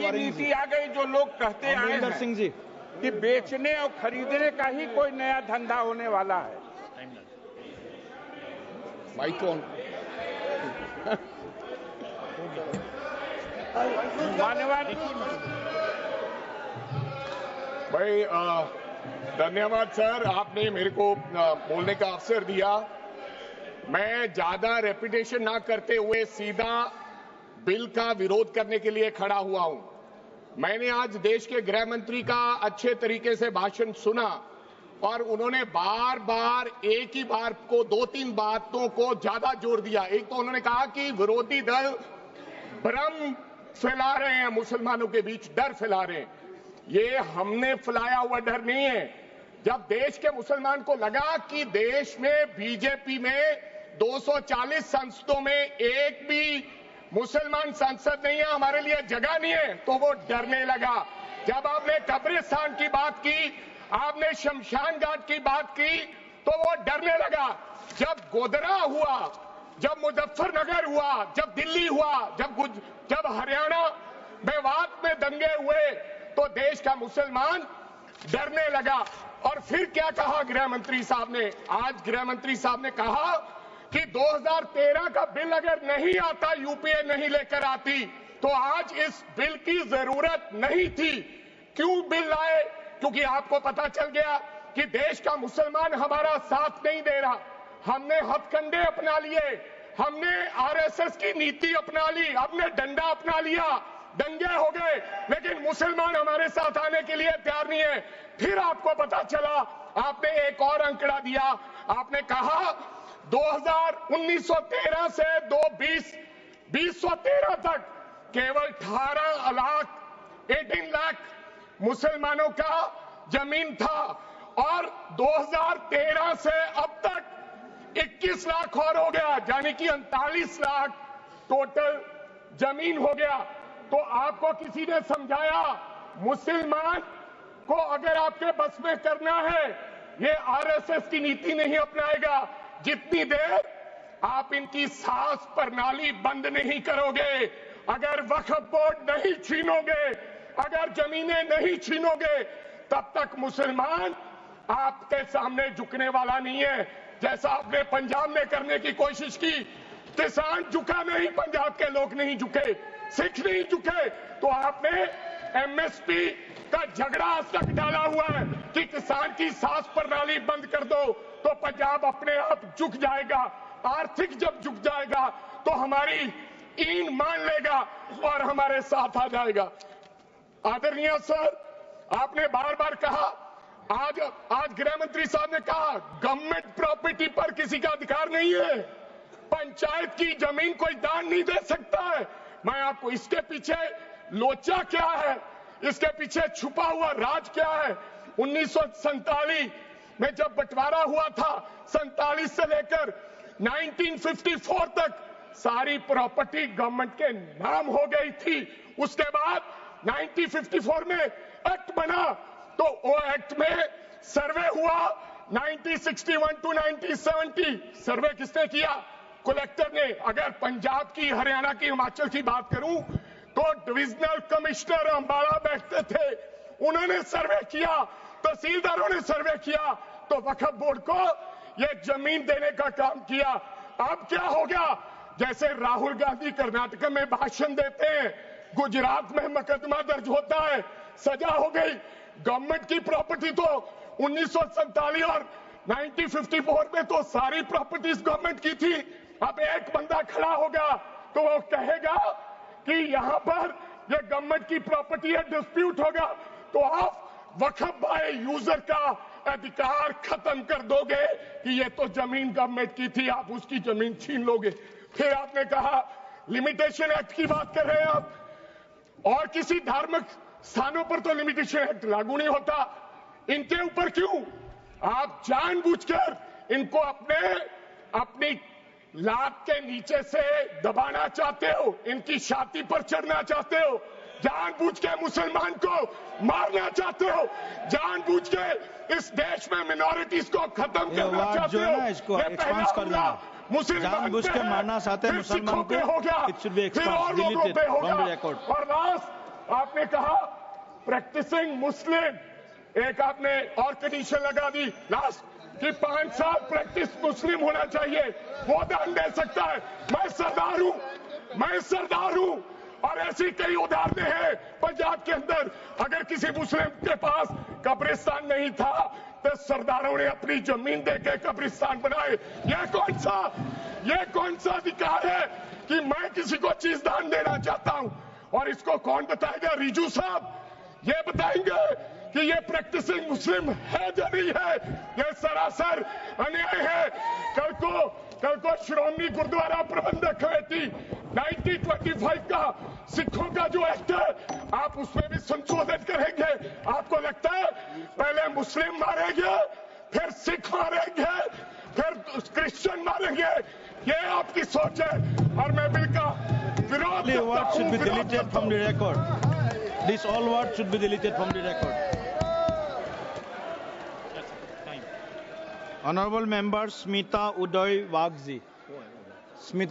ऐसी नीति आ गई जो लोग कहते आए हैं सिंह जी कि बेचने और खरीदने का ही कोई नया धंधा होने वाला है। Mike on. मान्यवर भाई धन्यवाद सर, आपने मेरे को बोलने का अवसर दिया। मैं ज्यादा रेपिटेशन ना करते हुए सीधा बिल का विरोध करने के लिए खड़ा हुआ हूं। मैंने आज देश के गृह मंत्री का अच्छे तरीके से भाषण सुना और उन्होंने बार बार एक ही बार को 2-3 बातों को ज्यादा जोर दिया। एक तो उन्होंने कहा कि विरोधी दल भ्रम फैला रहे हैं, मुसलमानों के बीच डर फैला रहे हैं। ये हमने फैलाया हुआ डर नहीं है। जब देश के मुसलमान को लगा कि देश में बीजेपी में 240 संसदों में एक भी मुसलमान सांसद नहीं है, हमारे लिए जगह नहीं है, तो वो डरने लगा। जब आपने कब्रिस्तान की बात की, आपने शमशान घाट की बात की, तो वो डरने लगा। जब गोधरा हुआ, जब मुजफ्फरनगर हुआ, जब दिल्ली हुआ, जब हरियाणा मेवात में दंगे हुए, तो देश का मुसलमान डरने लगा। और फिर क्या कहा गृह मंत्री साहब ने? आज गृह मंत्री साहब ने कहा कि 2013 का बिल अगर नहीं आता, यूपीए नहीं लेकर आती, तो आज इस बिल की जरूरत नहीं थी। क्यों बिल लाए? क्योंकि आपको पता चल गया कि देश का मुसलमान हमारा साथ नहीं दे रहा। हमने हथकंडे अपना लिए, हमने आरएसएस की नीति अपना ली, हमने डंडा अपना लिया, दंगे हो गए, लेकिन मुसलमान हमारे साथ आने के लिए तैयार नहीं है। फिर आपको पता चला, आपने एक और अंकड़ा दिया, आपने कहा 1913 से 2013 तक केवल 18 लाख मुसलमानों का जमीन था और 2013 से अब तक 21 लाख और हो गया, यानी कि 39 लाख टोटल जमीन हो गया। तो आपको किसी ने समझाया मुसलमान को अगर आपके बस में करना है, ये आरएसएस की नीति नहीं अपनाएगा जितनी देर आप इनकी सास प्रणाली बंद नहीं करोगे, अगर वक्फ बोर्ड नहीं छीनोगे, अगर जमीनें नहीं छीनोगे, तब तक मुसलमान आपके सामने झुकने वाला नहीं है। जैसा आपने पंजाब में करने की कोशिश की, किसान झुका नहीं, पंजाब के लोग नहीं झुके, सिख नहीं झुके, तो आपने एमएसपी का झगड़ा आज तक डाला हुआ है कि किसान की सास प्रणाली बंद कर दो तो पंजाब अपने आप झुक जाएगा। आर्थिक जब झुक जाएगा तो हमारी ईन मान लेगा और हमारे साथ आ जाएगा। आदरणीय सर, आपने बार बार कहा, आज गृह मंत्री साहब ने कहा गवर्नमेंट प्रॉपर्टी पर किसी का अधिकार नहीं है, पंचायत की जमीन कोई दान नहीं दे सकता है। मैं आपको इसके पीछे लोचा क्या है, इसके पीछे छुपा हुआ राज क्या है? 1947 में जब बंटवारा हुआ था, 47 से लेकर 1954 तक सारी प्रॉपर्टी गवर्नमेंट के नाम हो गई थी। उसके बाद 1954 में एक्ट बना, तो वो एक्ट में सर्वे हुआ 1961 टू 1970। सर्वे किसने किया? कलेक्टर ने। अगर पंजाब की, हरियाणा की, हिमाचल की बात करूं तो डिविजनल कमिश्नर अंबाला बैठते थे, उन्होंने सर्वे किया, तहसीलदारों ने सर्वे किया, तो वक्फ बोर्ड को ये जमीन देने का काम किया। अब क्या हो गया? जैसे राहुल गांधी कर्नाटक में भाषण देते हैं, गुजरात में मुकदमा दर्ज होता है, सजा हो गई। गवर्नमेंट की प्रॉपर्टी तो 1947 और 1954 में तो सारी प्रॉपर्टीज गवर्नमेंट की थी। अब एक बंदा खड़ा होगा तो वो कहेगा कि यहां पर ये गवर्नमेंट की प्रॉपर्टी है, डिस्प्यूट होगा, तो आप वक्फ बाय यूजर का अधिकार खत्म कर दोगे कि ये तो जमीन गवर्नमेंट की थी, आप उसकी जमीन छीन लोगे। फिर आपने कहा लिमिटेशन एक्ट की बात कर रहे हैं आप, और किसी धार्मिक स्थानों पर तो लिमिटेशन एक्ट लागू नहीं होता, इनके ऊपर क्यों? आप जानबूझकर इनको अपनी लात के नीचे से दबाना चाहते हो, इनकी छाती पर चढ़ना चाहते हो, जानबूझ के मुसलमान को मारना चाहते हो, जानबूझ के इस देश में मिनॉरिटीज को खत्म करना चाहते हो। इसको एक्सपांड कर देना, जानबूझ के मारना चाहते हैं मुसलमान को, हो गया, फिर और लोगों पे होगा, और आपने कहा प्रैक्टिसिंग मुस्लिम, एक आपने और कंडीशन लगा दी लास्ट कि 5 साल प्रैक्टिस मुस्लिम होना चाहिए, वो दान दे सकता है। मैं सरदार हूं और ऐसी कई उदाहरणें हैं पंजाब के अंदर। अगर किसी मुस्लिम के पास कब्रिस्तान नहीं था तो सरदारों ने अपनी जमीन देके कब्रिस्तान बनाए। ये कौन सा अधिकार है कि मैं किसी को चीज दान देना चाहता हूं? और इसको कौन बताएगा? रिजू साहब ये बताएंगे कि ये प्रैक्टिसिंग मुस्लिम है या नहीं है? ये सरासर अन्याय है। कल को श्रोमणी गुरुद्वारा प्रबंधक कमेटी 1925 का सिखों का जो एक्ट है आप उसमें भी संशोधन करेंगे। आपको लगता है पहले मुस्लिम मारेंगे, फिर सिख मारेंगे, फिर क्रिश्चियन मारेंगे? ये आपकी सोच है और मैं बिल का विरोध करता हूं। This all words should be deleted from the record. Honorable Member Smita Uday Wagji. Smita